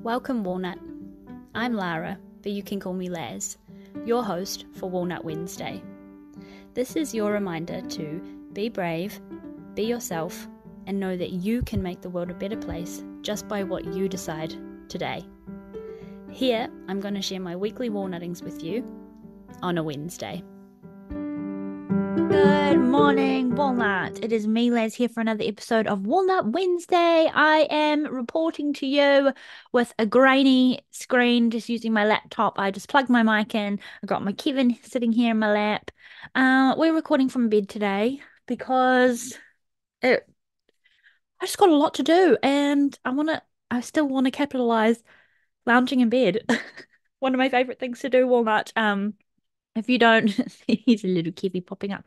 Welcome, Walnut. I'm Lara, but you can call me Laz, your host for Walnut Wednesday. This is your reminder to be brave, be yourself, and know that you can make the world a better place just by what you decide today. Here, I'm going to share my weekly walnuttings with you on a Wednesday. Good morning, Walnut. It is me, Laz, here for another episode of Walnut Wednesday. I am reporting to you with a grainy screen, just using my laptop. I just plugged my mic in. I got my Kevin sitting here in my lap. We're recording from bed today because it, I just got a lot to do, and I still want to capitalize lounging in bed. One of my favorite things to do, Walnut. If you don't, he's a little Kiwi popping up.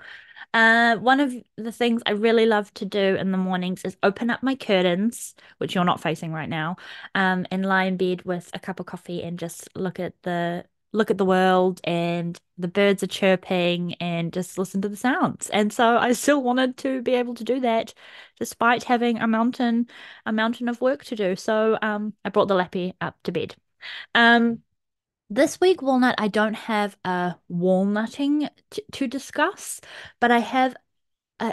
One of the things I really love to do in the mornings is open up my curtains, which you're not facing right now, and lie in bed with a cup of coffee and just look at the world, and the birds are chirping, and just listen to the sounds. And so I still wanted to be able to do that despite having a mountain of work to do. So I brought the lappy up to bed. Um this week, Walnut, I don't have a walnutting to discuss, but I have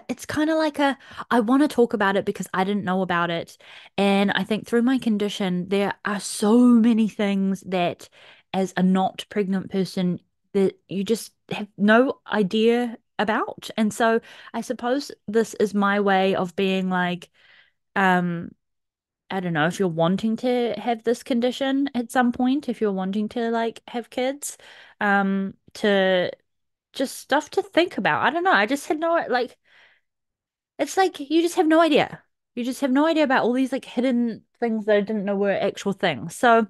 it's kind of like I want to talk about it because I didn't know about it. And I think through my condition, there are so many things that, as a not pregnant person, that you just have no idea about. And so I suppose this is my way of being like, um, I don't know, if you're wanting to have this condition at some point, if you're wanting to like have kids, to just stuff to think about. I don't know. I just had no like it's like you just have no idea. You just have no idea about all these like hidden things that I didn't know were actual things. So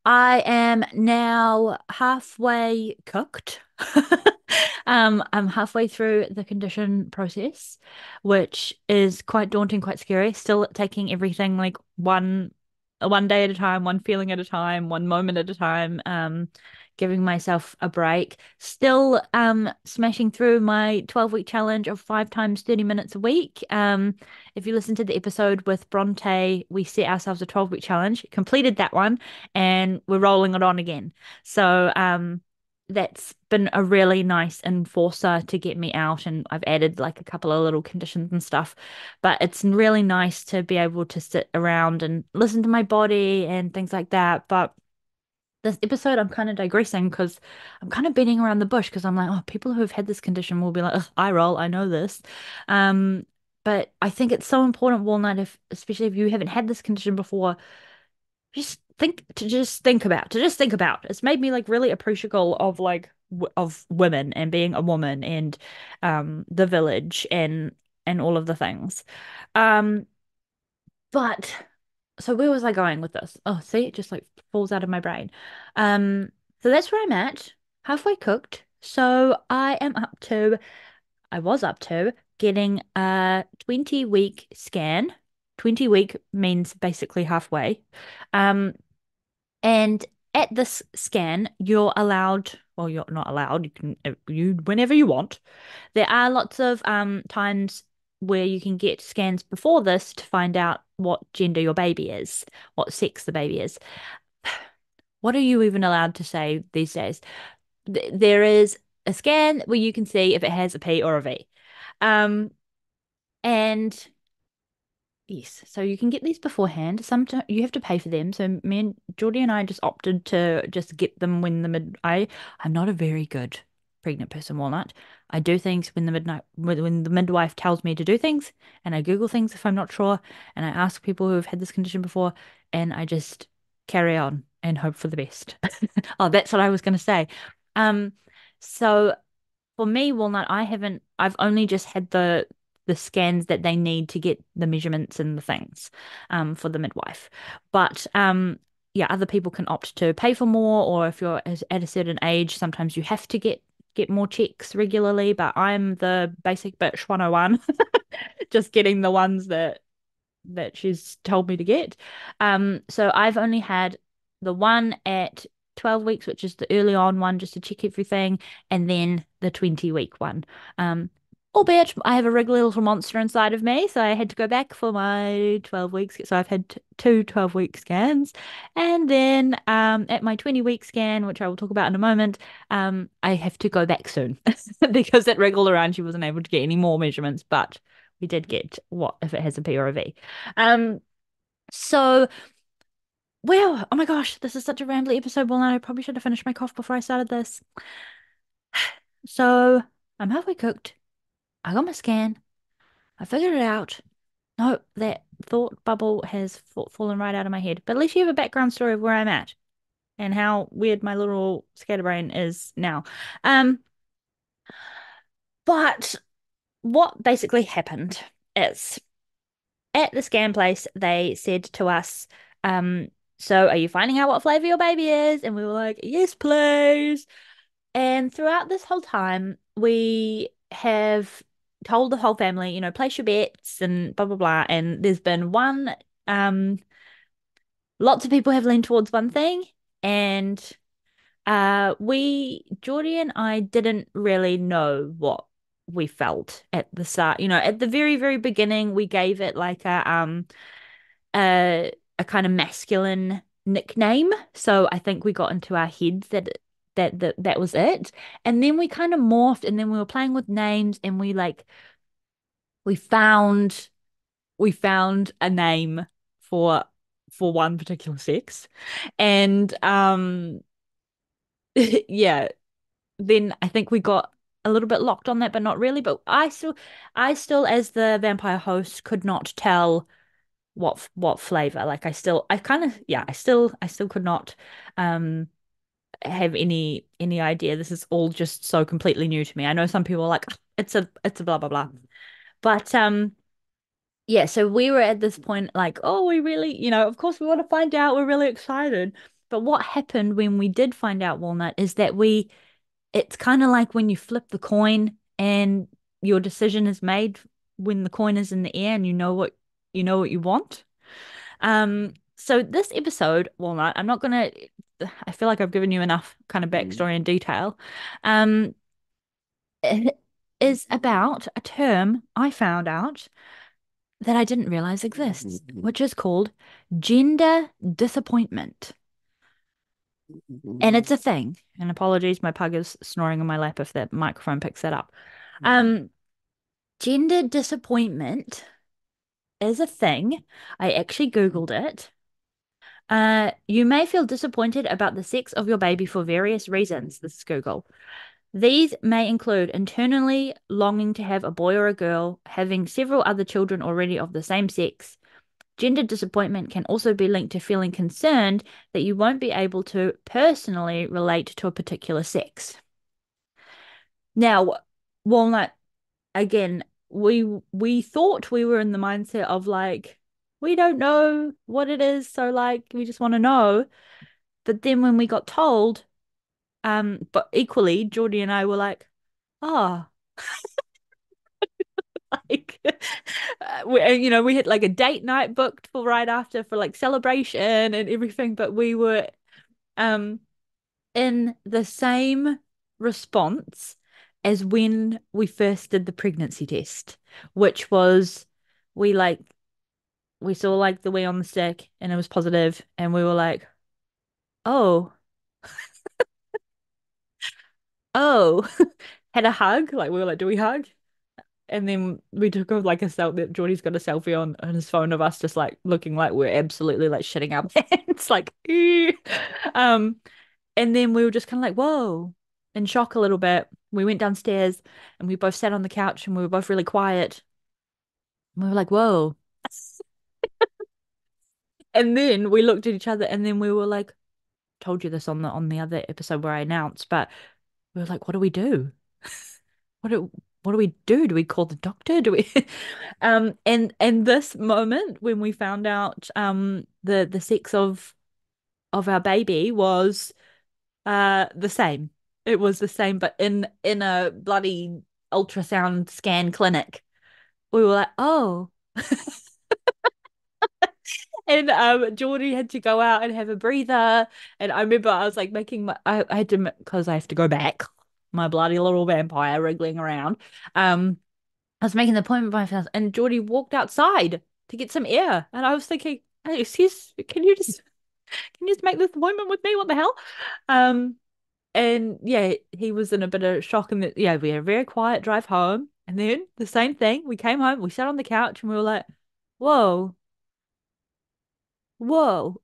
I am now halfway cooked. I'm halfway through the condition process, which is quite daunting, quite scary. Still taking everything like one day at a time, one feeling at a time, one moment at a time. Giving myself a break. Still smashing through my 12-week challenge of 5 times 30 minutes a week. If you listen to the episode with Bronte, we set ourselves a 12-week challenge, completed that one, and we're rolling it on again. So that's been a really nice enforcer to get me out, and I've added like a couple of little conditions and stuff. But it's really nice to be able to sit around and listen to my body and things like that. But this episode, I'm kind of digressing because I'm kind of beating around the bush because I'm like, oh, people who have had this condition will be like, ugh, eye roll, I know this. Um, but I think it's so important, Walnut, if especially if you haven't had this condition before, just think about. It's made me like really appreciable of like w of women and being a woman and the village and all of the things. Um, but so where was I going with this? Oh, see, it just like falls out of my brain. Um, so that's where I'm at, halfway cooked. So I was up to getting a 20-week scan. 20-week means basically halfway. Um, and at this scan, you're allowed, well, you're not allowed, you can you whenever you want. There are lots of times where you can get scans before this to find out what gender your baby is, what sex the baby is. What are you even allowed to say these days? There is a scan where you can see if it has a P or a V. Um, and Yes, so you can get these beforehand. Sometimes you have to pay for them. So me and Geordie and I just opted to just get them when I'm not a very good pregnant person, Walnut. I do things when the midwife tells me to do things, and I Google things if I'm not sure, and I ask people who have had this condition before, and I just carry on and hope for the best. Oh, that's what I was going to say. Um, so for me, Walnut, I've only just had the scans that they need to get the measurements and the things for the midwife. But yeah, other people can opt to pay for more, or if you're at a certain age, sometimes you have to get more checks regularly. But I'm the basic bitch 101, just getting the ones that she's told me to get. So I've only had the one at 12 weeks, which is the early on one, just to check everything, and then the 20-week one. Um, Albeit I have a regular little monster inside of me, so I had to go back for my 12 weeks. So I've had two 12-week scans. And then at my 20-week scan, which I will talk about in a moment, I have to go back soon because at regular run she wasn't able to get any more measurements, but we did get what if it has a P or a V. Um, so well, oh my gosh, this is such a rambly episode. Well, I probably should have finished my cough before I started this. So I'm halfway cooked. I got my scan. I figured it out. No, that thought bubble has fallen right out of my head. But at least you have a background story of where I'm at and how weird my little scatterbrain is now. Um, but what basically happened is at the scan place, they said to us, so are you finding out what flavor your baby is? And we were like, yes, please. And throughout this whole time, we have told the whole family, place your bets and blah blah blah. And there's been um, lots of people have leaned towards one thing, and Geordie and I didn't really know what we felt at the start. At the very, very beginning, we gave it like a kind of masculine nickname. So I think we got into our heads that was it. And then we kind of morphed, and then we were playing with names, and we found we found a name for for one particular sex. And yeah, then I think we got a little bit locked on that, but not really. But I still as the vampire host could not tell what flavor. Like I kind of yeah, I still could not um have any idea. This is all just so completely new to me. I know some people are like, "Ah, it's a blah blah blah." But yeah, so we were at this point like, oh, we really, of course we want to find out. We're really excited. But what happened when we did find out Walnut is that it's kind of like when you flip the coin and your decision is made when the coin is in the air and you know what you want. So this episode, Walnut, I feel like I've given you enough kind of backstory and detail. Um, it is about a term I found out that I didn't realize exists, which is called gender disappointment. And it's a thing. And apologies, my pug is snoring on my lap if that microphone picks that up. Um, Gender disappointment is a thing. I actually Googled it. You may feel disappointed about the sex of your baby for various reasons. This is Google. These may include internally longing to have a boy or a girl, having several other children already of the same sex. Gender disappointment can also be linked to feeling concerned that you won't be able to personally relate to a particular sex. Now, Walnut, again, we thought we were in the mindset of like, we don't know what it is, so like we just want to know. But then when we got told, but equally, Geordie and I were like, oh, like, we had like a date night booked for right after for like celebration and everything, but we were um in the same response as when we first did the pregnancy test, which was we like we saw like the wee on the stick and it was positive, and we were like, oh, oh, had a hug. Like we were like, do we hug? And then we took like a selfie. Geordie's got a selfie on his phone of us just like looking like we're absolutely like shitting our pants, like, "Ew." um, and then we were just kind of like, whoa, in shock a little bit. We went downstairs and we both sat on the couch and we were both really quiet. And we were like, whoa. And then we looked at each other and then we were like, told you this on the other episode where I announced, but we were like, what do we do? What do we do? Do we call the doctor? Do we and this moment when we found out the sex of our baby was the same. It was the same, but in a bloody ultrasound scan clinic. We were like, oh. And Geordie had to go out and have a breather. And I remember I was like I had to because I have to go back, my bloody little vampire wriggling around. Um I was making the appointment by myself, and Geordie walked outside to get some air, and I was thinking, hey, excuse, can you just make this appointment with me? What the hell? Um, and yeah, he was in a bit of shock, and yeah, we had a very quiet drive home, and then the same thing. We came home, we sat on the couch, and we were like, whoa, whoa.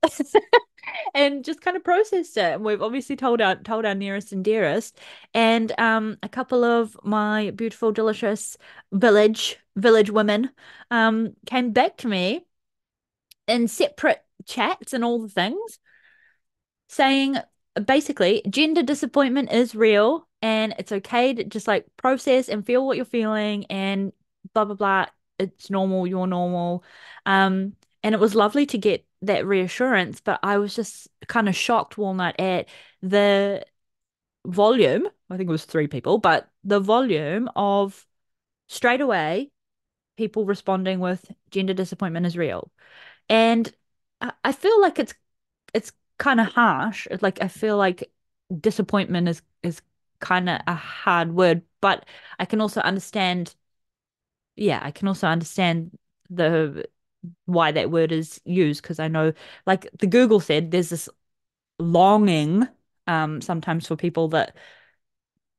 And just kind of processed it. And we've obviously told our nearest and dearest. And a couple of my beautiful, delicious village women came back to me in separate chats and all the things, saying basically gender disappointment is real and it's okay to just like process and feel what you're feeling and blah blah blah. It's normal, you're normal. And it was lovely to get that reassurance, but I was just kind of shocked, Walnut, at the volume. I think it was three people, but the volume of straight away people responding with gender disappointment is real. And I feel like it's kind of harsh. Like I feel like disappointment is kind of a hard word, but I can also understand, yeah, I can also understand the why that word is used because I know, like the Google said, there's this longing sometimes for people that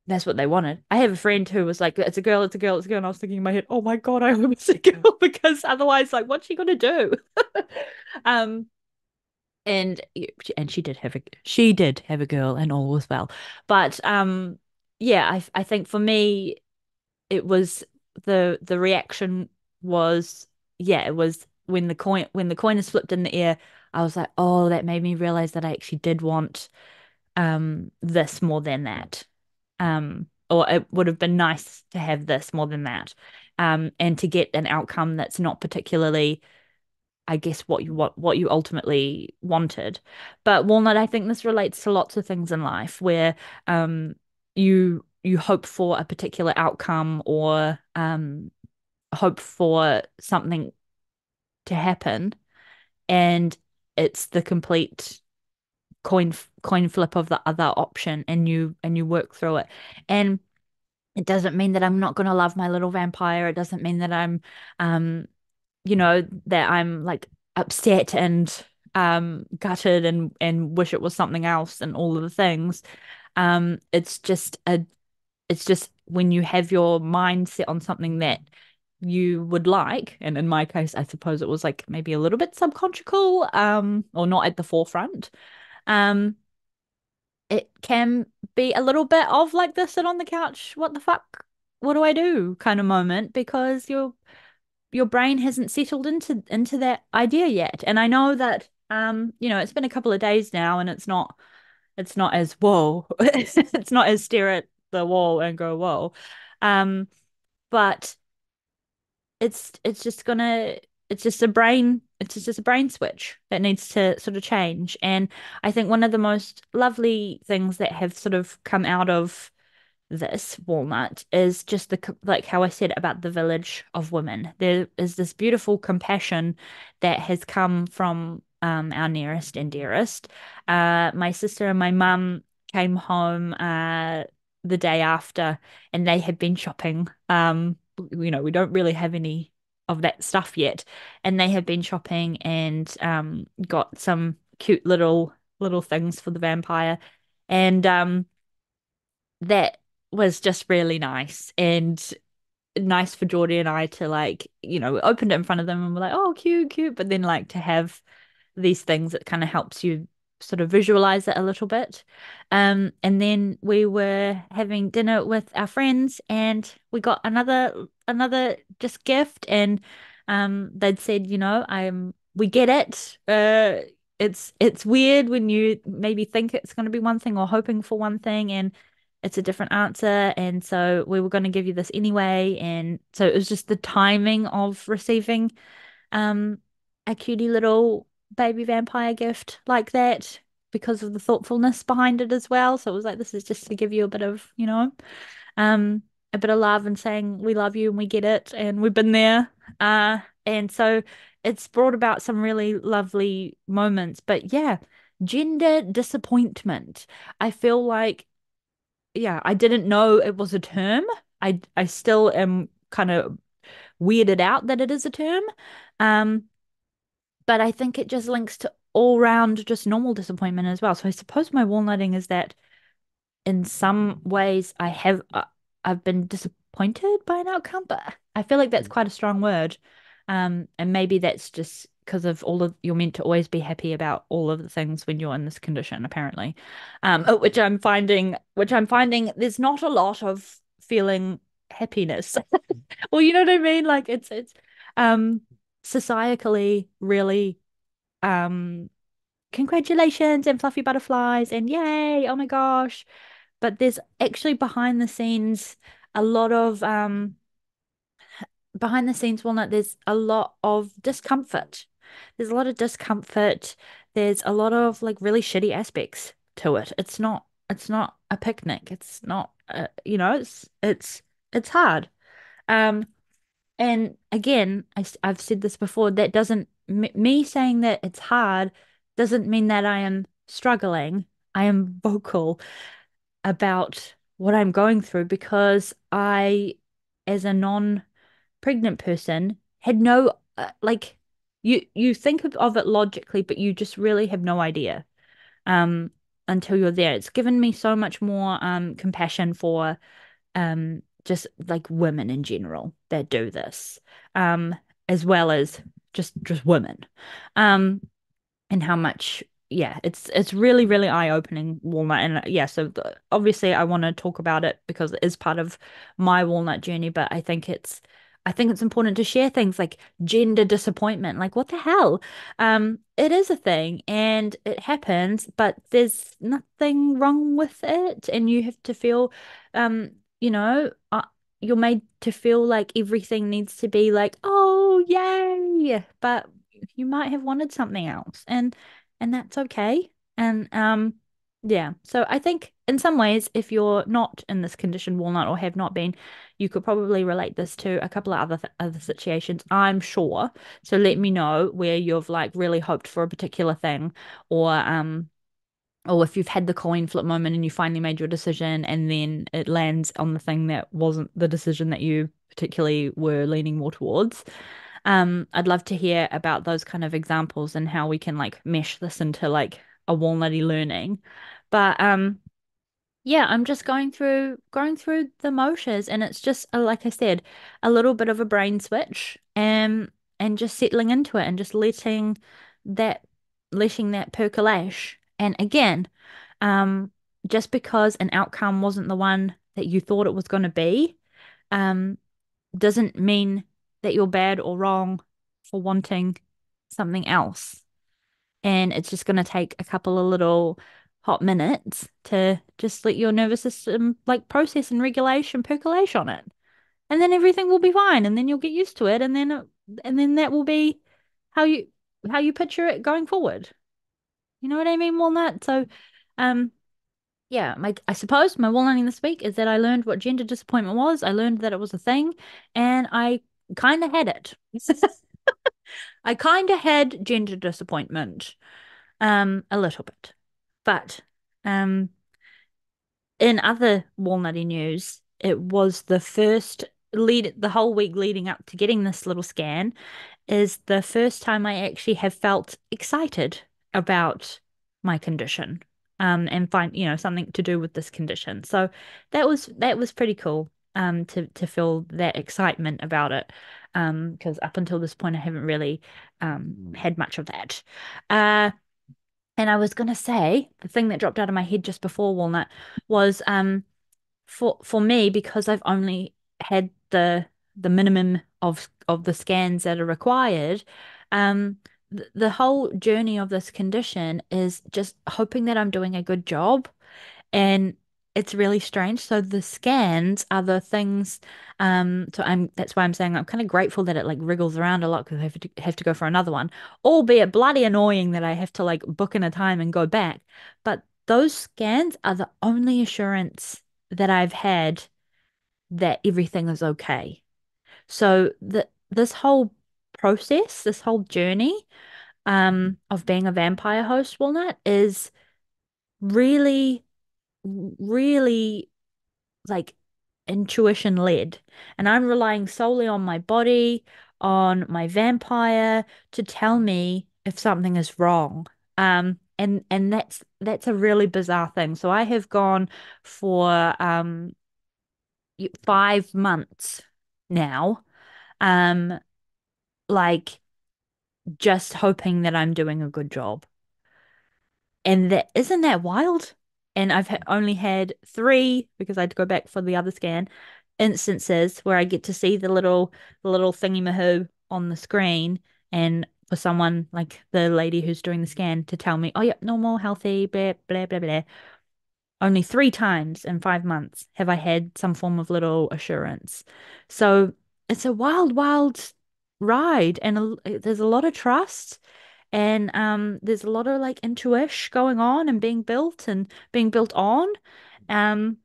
that's what they wanted. I have a friend who was like, it's a girl, it's a girl, it's a girl. And I was thinking in my head, oh my God, I hope it's a girl because otherwise, like, what's she gonna do? Um, and she did have a girl and all was well. But yeah, I think for me it was the reaction was yeah, it was when the coin is flipped in the air, I was like, oh, that made me realize that I actually did want this more than that. Or it would have been nice to have this more than that. And to get an outcome that's not particularly I guess what you ultimately wanted. But Walnut, I think this relates to lots of things in life where you hope for a particular outcome or hope for something to happen and it's the complete coin flip of the other option and you work through it. And it doesn't mean that I'm not going to love my little vampire. It doesn't mean that I'm um that I'm like upset and gutted and wish it was something else and all of the things. It's just a it's just when you have your mind set on something that you would like, and in my case, I suppose it was like maybe a little bit subconscious, or not at the forefront. Um, it can be a little bit of like the sit on the couch, what the fuck? What do I do kind of moment because your brain hasn't settled into that idea yet. And I know that it's been a couple of days now and it's not as whoa. It's not as stare at the wall and go whoa. Um, but it's just gonna it's just a brain switch that needs to sort of change. And I think one of the most lovely things that have sort of come out of this Walnut is just like how I said about the village of women. There is this beautiful compassion that has come from our nearest and dearest. My sister and my mum came home the day after, and they had been shopping. We don't really have any of that stuff yet, and they had been shopping and got some cute little things for the vampire, and that was just really nice and nice for Geordie and I to like, opened it in front of them and we're like, oh, cute, cute. But then like to have these things that kind of helps you sort of visualize it a little bit. And then we were having dinner with our friends and we got another just gift and they'd said, we get it. It's weird when you maybe think it's going to be one thing or hoping for one thing and it's a different answer. And so we were going to give you this anyway. And so it was just the timing of receiving um a cutie little baby vampire gift like that because of the thoughtfulness behind it as well. So it was like this is just to give you a bit of, um a bit of love and saying we love you and we get it and we've been there. And so it's brought about some really lovely moments. But yeah, gender disappointment. I feel like yeah, I didn't know it was a term. I still am kind of weirded out that it is a term. Um, but I think it just links to all round just normal disappointment as well. So I suppose my walnutting is that in some ways I've been disappointed by an outcome, but I feel like that's quite a strong word. And maybe that's just because of all of you're meant to always be happy about all of the things when you're in this condition, apparently. Which I'm finding there's not a lot of feeling happiness. Well, you know what I mean? Like it's um societally really um congratulations and fluffy butterflies and yay, oh my gosh. But there's actually a lot of behind the scenes walnut, there's a lot of discomfort. There's a lot of discomfort. There's a lot of like really shitty aspects to it. It's not a picnic. It's not it's hard. Um and again, I've said this before, that doesn't me saying that it's hard doesn't mean that I am struggling. I am vocal about what I'm going through because I, as a non-pregnant person, had no like you think of it logically, but you just really have no idea um until you're there. It's given me so much more compassion for just like women in general that do this as well as just women. Um and how much it's really really eye-opening walnut and yeah so obviously I want to talk about it because it is part of my walnut journey, but I think it's important to share things like gender disappointment. Like, what the hell? It is a thing and it happens, but there's nothing wrong with it, and you have to feel um you know you're made to feel like everything needs to be like, oh yay, but you might have wanted something else, and that's okay. And yeah, so I think in some ways, if you're not in this condition, walnut, or have not been, you could probably relate this to a couple of other situations, I'm sure. So let me know where you've like really hoped for a particular thing, or if you've had the coin flip moment and you finally made your decision and then it lands on the thing that wasn't the decision that you particularly were leaning more towards. I'd love to hear about those kind of examples and how we can like mesh this into like a walnutty learning. But yeah, I'm just going through the motions, and it's just like I said, a little bit of a brain switch and just settling into it and just that letting that percolate. And again, um just because an outcome wasn't the one that you thought it was going to be, um doesn't mean that you're bad or wrong for wanting something else. And it's just going to take a couple of little hot minutes to just let your nervous system like process and regulation percolate on it. And then everything will be fine. And then you'll get used to it. And then that will be how you how you picture it going forward. You know what I mean, Walnut? So um yeah, I suppose my walnutting this week is that I learned what gender disappointment was. I learned that it was a thing, and I kind of had it. I kind of had gender disappointment, a little bit. But um, in other walnutty news, it was the whole week leading up to getting this little scan is the first time I actually have felt excited about my condition, and find, something to do with this condition. So that was pretty cool, to feel that excitement about it. Because up until this point I haven't really had much of that. Uh, and I was gonna say the thing that dropped out of my head just before Walnut was for me, because I've only had the minimum of the scans that are required. The whole journey of this condition is just hoping that I'm doing a good job, and it's really strange. So the scans are the things. So that's why I'm saying I'm kind of grateful that it like wriggles around a lot because I have to go for another one, albeit bloody annoying that I have to like book in a time and go back. But those scans are the only assurance that I've had that everything is okay. So this whole process, this whole journey, of being a vampire host, Walnut, is really, really like intuition led, and I'm relying solely on my body, on my vampire to tell me if something is wrong. And that's a really bizarre thing. So I have gone for 5 months now, um, like just hoping that I'm doing a good job. And that isn't that wild? And I've only had three because I had to go back for the other scan instances where I get to see the little thingy mahoo on the screen, and for someone like the lady who's doing the scan to tell me, oh yep, normal, healthy, blah blah blah blah. Only 3 times in 5 months have I had some form of little assurance. So it's a wild, wild ride, and there's a lot of trust, and there's a lot of like intuition going on and being built on. Um,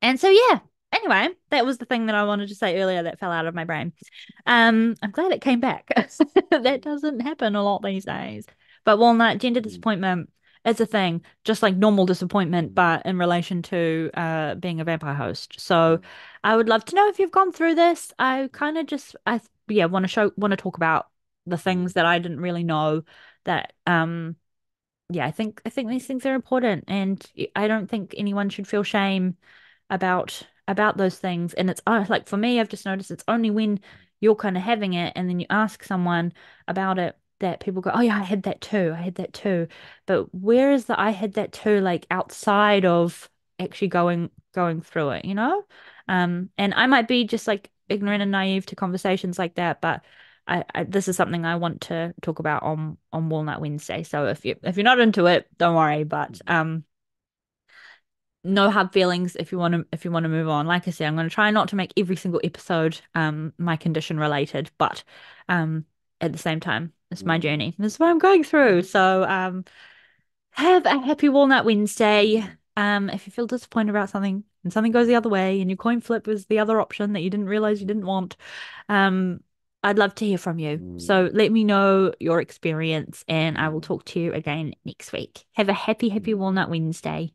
and so yeah. Anyway, that was the thing that I wanted to say earlier that fell out of my brain. I'm glad it came back. That doesn't happen a lot these days. But Walnut, gender disappointment is a thing, just like normal disappointment, but in relation to being a vampire host. So I would love to know if you've gone through this. I kind of just I yeah, want to talk about the things that I didn't really know that yeah, I think these things are important, and I don't think anyone should feel shame about those things. And it's like for me, I've just noticed it's only when you're kind of having it and then you ask someone about it that people go, "Oh yeah, I had that too. I had that too." But where is the I had that too like outside of actually going through it, you know? And I might be just like ignorant and naive to conversations like that, but this is something I want to talk about on Walnut Wednesday. So if you're not into it, don't worry. But no hard feelings if you want to move on. Like I said, I'm going to try not to make every single episode my condition related, but at the same time, it's my journey. This is what I'm going through. So have a happy Walnut Wednesday. If you feel disappointed about something and something goes the other way and your coin flip was the other option that you didn't realize you didn't want, um, I'd love to hear from you. So let me know your experience and I will talk to you again next week. Have a happy, happy Walnut Wednesday.